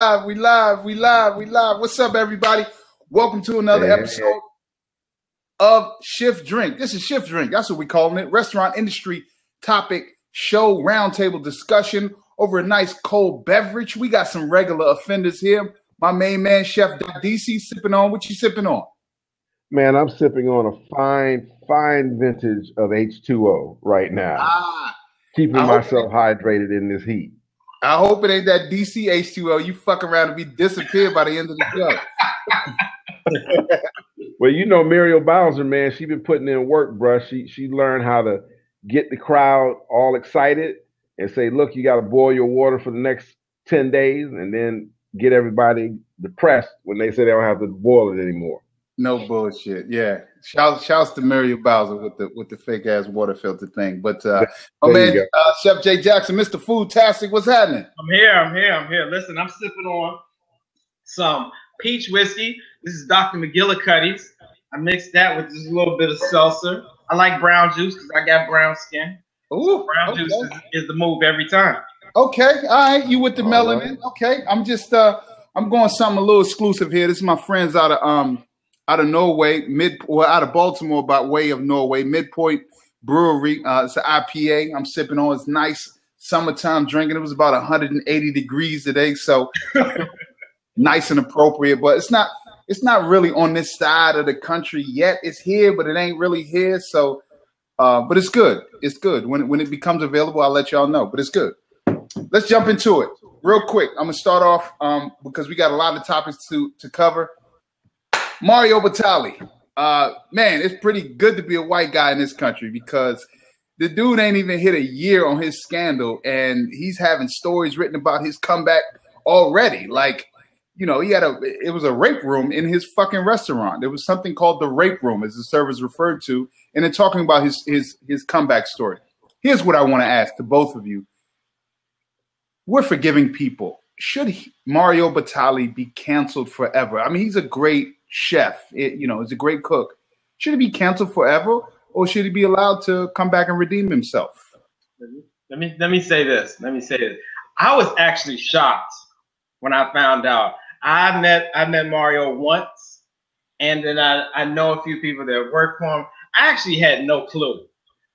We live. What's up, everybody? Welcome to another episode of Shift Drink. This is Shift Drink. That's what we're calling it. Restaurant industry topic show roundtable discussion over a nice cold beverage. We got some regular offenders here. My main man, Chef DC, sipping on. What you sipping on? Man, I'm sipping on a fine vintage of H2O right now. Keeping myself hydrated in this heat. I hope it ain't that DC H2O. You fuck around and be disappeared by the end of the show. Well, you know Muriel Bowser, man, she been putting in work, bruh. She learned how to get the crowd all excited and say, look, you got to boil your water for the next 10 days and then get everybody depressed when they say they don't have to boil it anymore. No bullshit. Yeah. Shouts to Muriel Bowser with the fake ass water filter thing. But Chef Jay Jackson, Mr. Foodtastic, what's happening? I'm here. Listen, I'm sipping on some peach whiskey. This is Dr. McGillicuddy's. I mixed that with just a little bit of seltzer. I like brown juice because I got brown skin. Ooh, brown juice is the move every time. Okay, all right. You with the melanin? Right. Okay, I'm just I'm going something a little exclusive here. This is my friends out of Norway, out of Baltimore by way of Norway, Midpoint Brewery. It's an IPA I'm sipping on. It's nice summertime drinking. It was about 180 degrees today, so nice and appropriate. But it's not really on this side of the country yet. It's here, but it ain't really here. So, but it's good. It's good. When it becomes available, I'll let y'all know. But it's good. Let's jump into it real quick. I'm gonna start off because we got a lot of topics to cover. Mario Batali, man, it's pretty good to be a white guy in this country because the dude ain't even hit a year on his scandal, and he's having stories written about his comeback already. Like, you know, it was a rape room in his fucking restaurant. There was something called the rape room, as the servers referred to, and they're talking about his comeback story. Here's what I want to ask to both of you. We're forgiving people. Should Mario Batali be canceled forever? I mean, he's a great chef, he's a great cook. Should he be canceled forever, or should he be allowed to come back and redeem himself? Let me say this. I was actually shocked when I found out. I met Mario once, and then I know a few people that work for him. I actually had no clue,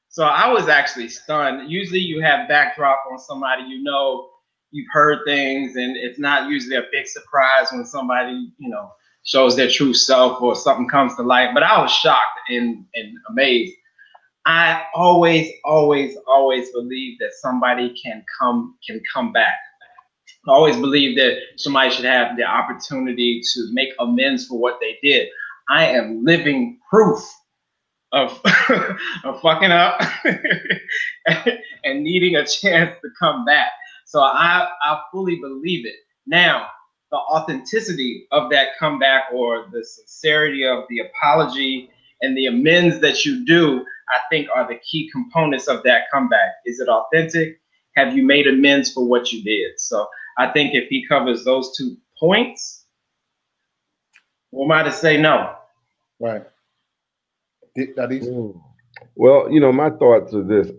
so I was actually stunned. Usually, you have backdrop on somebody, you've heard things, and it's not usually a big surprise when somebody shows their true self or something comes to light. But I was shocked and amazed. I always believe that somebody can come back. I always believe that somebody should have the opportunity to make amends for what they did. I am living proof of fucking up and needing a chance to come back. So I fully believe it. Now, the authenticity of that comeback or the sincerity of the apology and the amends that you do, I think are the key components of that comeback. Is it authentic? Have you made amends for what you did? So I think if he covers those 2 points, we might have say no. Right. Well, my thoughts are this.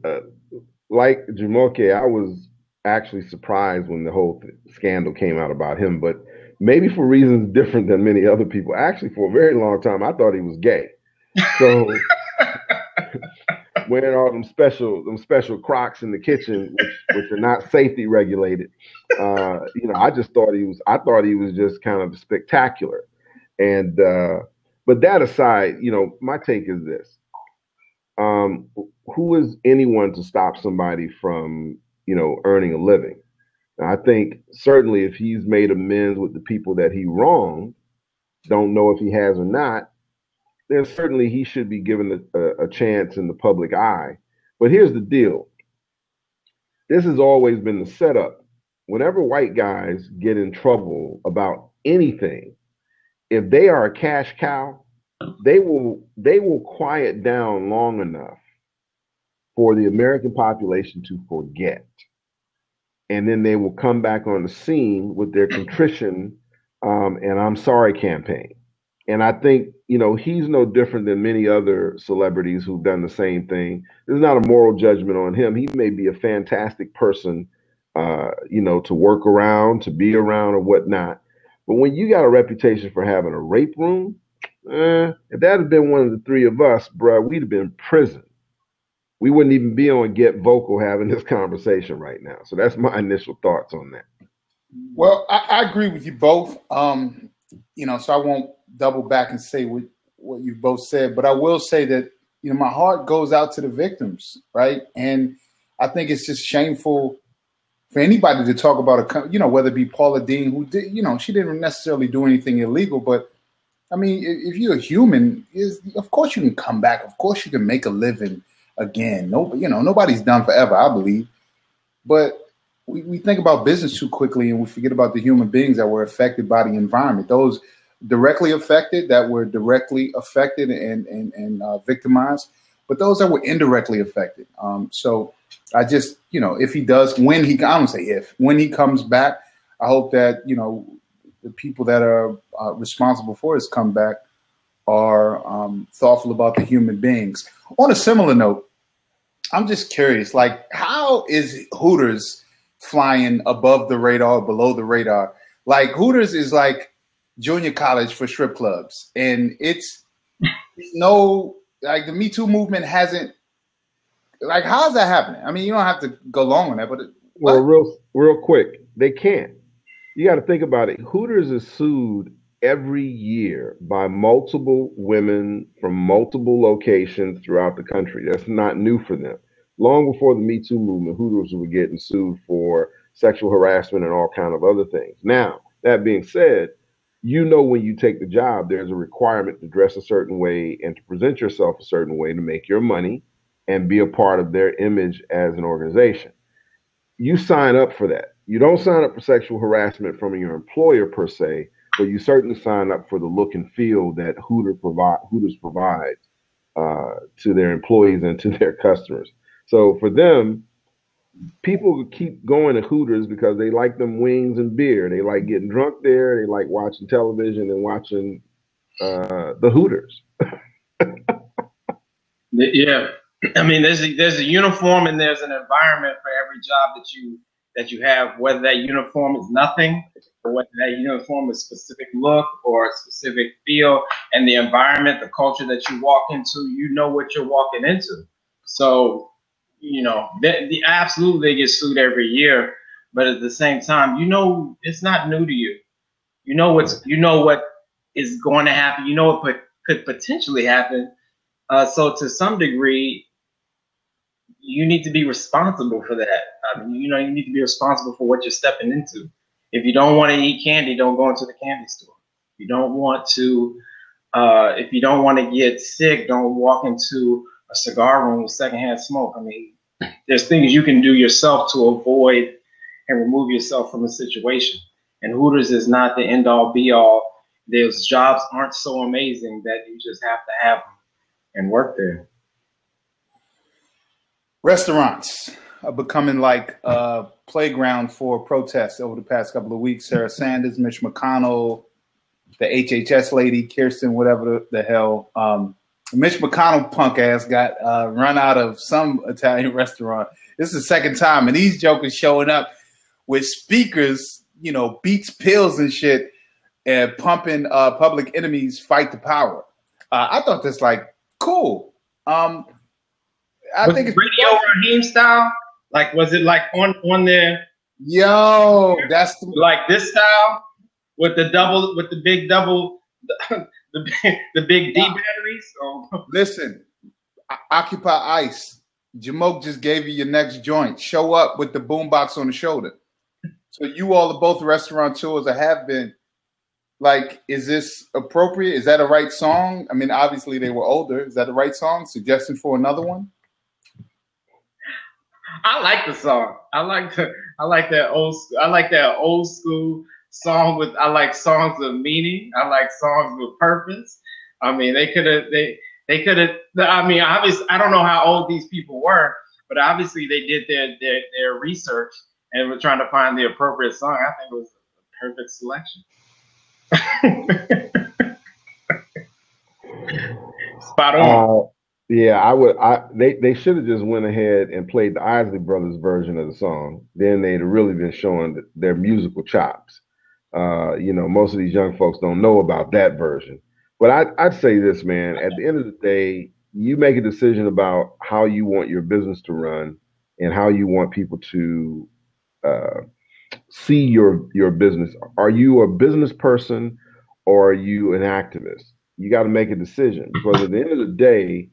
Like Jumoke, I was actually surprised when the whole scandal came out about him, but maybe for reasons different than many other people. Actually, for a very long time, I thought he was gay. So wearing all them special Crocs in the kitchen, which are not safety regulated. I thought he was just kind of spectacular. And but that aside, my take is this: who is anyone to stop somebody from earning a living? Now, I think certainly if he's made amends with the people that he wronged, don't know if he has or not, then certainly he should be given a chance in the public eye. But here's the deal. This has always been the setup. Whenever white guys get in trouble about anything, if they are a cash cow, they will quiet down long enough for the American population to forget. And then they will come back on the scene with their contrition and I'm sorry campaign. And I think, he's no different than many other celebrities who've done the same thing. There's not a moral judgment on him. He may be a fantastic person to work around, to be around, or whatnot. But when you got a reputation for having a rape room, if that had been one of the three of us, bruh, we'd have been in prison. We wouldn't even be on Get Vocal having this conversation right now. So that's my initial thoughts on that. Well, I agree with you both. So I won't double back and say what you both said, but I will say that, my heart goes out to the victims, right? And I think it's just shameful for anybody to talk about whether it be Paula Deen, who did, she didn't necessarily do anything illegal, but I mean, if you're a human, of course you can come back. Of course you can make a living again. Nobody's done forever, I believe. But we think about business too quickly, and we forget about the human beings that were affected by the environment. Those directly affected, that were directly affected and victimized, but those that were indirectly affected. So I just, if he does, when he comes back, I hope that, the people that are responsible for his comeback are thoughtful about the human beings. On a similar note, I'm just curious, like, how is Hooters flying above the radar, below the radar? Like, Hooters is like junior college for strip clubs, and it's the Me Too movement hasn't, like, how's that happening? I mean, you don't have to go long on that, but well, real quick, they can't. You got to think about it. Hooters is sued every year by multiple women from multiple locations throughout the country. That's not new for them. Long before the Me Too movement, Hooters were getting sued for sexual harassment and all kind of other things. Now, that being said, when you take the job, there's a requirement to dress a certain way and to present yourself a certain way to make your money and be a part of their image as an organization. You sign up for that. You don't sign up for sexual harassment from your employer per se, but you certainly sign up for the look and feel that Hooters provides to their employees and to their customers. So for them, people keep going to Hooters because they like them wings and beer. They like getting drunk there. They like watching television and watching the Hooters. Yeah, I mean, there's a uniform and there's an environment for every job that you have. Whether that uniform is nothing, or whether that uniform is a specific look or a specific feel, and the environment, the culture that you walk into, what you're walking into. So, absolutely they get sued every year, but at the same time, it's not new to you. You know what is going to happen. What could potentially happen. So to some degree, you need to be responsible for that. You need to be responsible for what you're stepping into. If you don't want to eat candy, don't go into the candy store. If you don't want to get sick, don't walk into a cigar room with secondhand smoke. I mean, there's things you can do yourself to avoid and remove yourself from a situation. And Hooters is not the end all be all. Those jobs aren't so amazing that you just have to have them and work there. Restaurants are becoming like a playground for protests over the past couple of weeks. Sarah Sanders, Mitch McConnell, the HHS lady, Kirsten, whatever the hell. Mitch McConnell punk ass got run out of some Italian restaurant. This is the second time, and these jokers showing up with speakers, Beats pills and shit, and pumping Public Enemy's Fight the Power. I thought that's like cool. I think it's Radio Raheem style. Like, was it like on there? Yo, that's like this style with the big double, the big D batteries. Oh. Listen, Occupy ICE. Jamoke just gave you your next joint. Show up with the boombox on the shoulder. So you all are both restaurateurs or have been. Like, is this appropriate? Is that a right song? I mean, obviously they were older. Is that the right song? Suggestion for another one? I like the song. I like that old school song with. I like songs of meaning. I like songs with purpose. I mean, they could have. I mean, obviously, I don't know how old these people were, but obviously they did their research and were trying to find the appropriate song. I think it was a perfect selection. Spot on. Yeah, they should have just went ahead and played the Isley Brothers version of the song. Then they'd have really been showing their musical chops. Most of these young folks don't know about that version. But I'd say this, man. At the end of the day, you make a decision about how you want your business to run and how you want people to uh, see your business. Are you a business person or are you an activist? You got to make a decision because at the end of the day,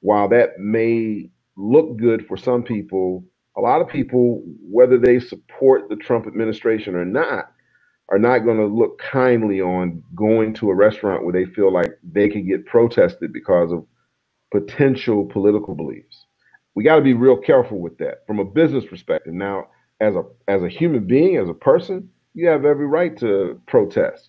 while that may look good for some people, a lot of people, whether they support the Trump administration or not, are not going to look kindly on going to a restaurant where they feel like they could get protested because of potential political beliefs. We got to be real careful with that from a business perspective. Now, as a human being, as a person, you have every right to protest.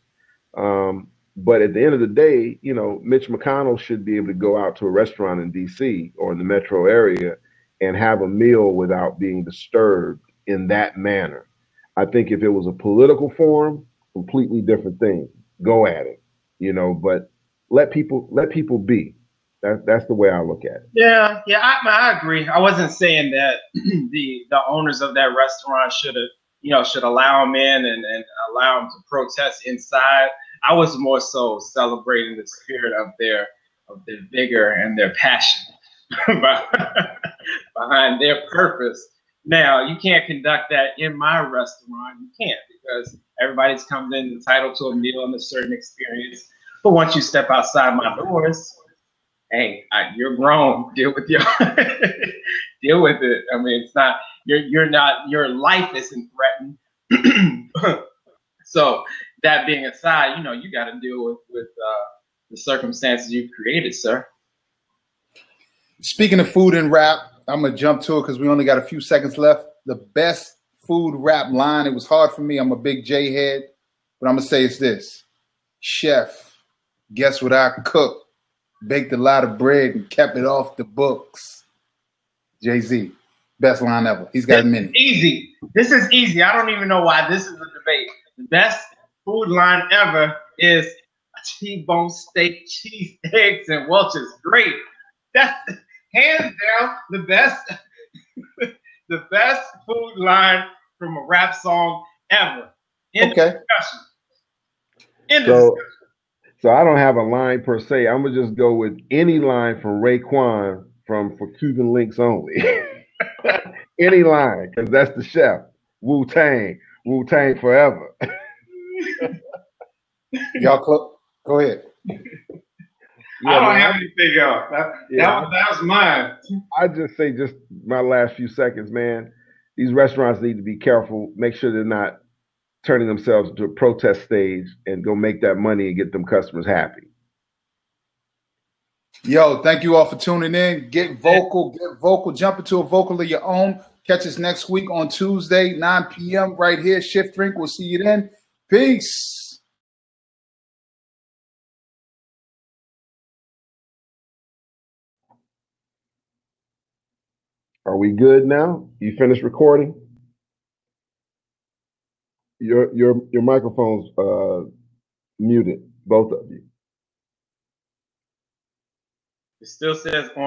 But at the end of the day, Mitch McConnell should be able to go out to a restaurant in D.C. or in the metro area and have a meal without being disturbed in that manner. I think if it was a political forum, completely different thing. Go at it, but let people be. That's the way I look at it. Yeah, I agree. I wasn't saying that the owners of that restaurant should allow them in and allow them to protest inside. I was more so celebrating the spirit of their vigor and their passion behind their purpose. Now, you can't conduct that in my restaurant. You can't, because everybody's coming in entitled to a meal and a certain experience. But once you step outside my doors, hey, you're grown. Deal with deal with it. I mean, it's not you're not, your life isn't threatened. So that being aside, you got to deal with the circumstances you've created, sir. Speaking of food and rap, I'm gonna jump to it because we only got a few seconds left. The best food rap line. It was hard for me. I'm a big J head, but I'm gonna say it's this: Chef, guess what I cooked? Baked a lot of bread and kept it off the books. Jay-Z, best line ever. He's got many. Easy. This is easy. I don't even know why this is a debate. The best food line ever is T-bone steak, cheese, eggs, and Welch's. Great. That's hands down the best, the best food line from a rap song ever. In discussion. So I don't have a line per se. I'm gonna just go with any line from Raekwon for Cuban Links Only. Any line, because that's the chef. Wu-Tang forever. Y'all go ahead. I don't have anything else. That was mine. I just say, just my last few seconds, man. These restaurants need to be careful. Make sure they're not turning themselves into a protest stage and go make that money and get them customers happy. Yo, thank you all for tuning in. Get vocal, jump into a vocal of your own. Catch us next week on Tuesday, 9 p.m. right here. Shift Drink. We'll see you then. Peace. Are we good now? You finished recording? Your microphone's muted, both of you. It still says on.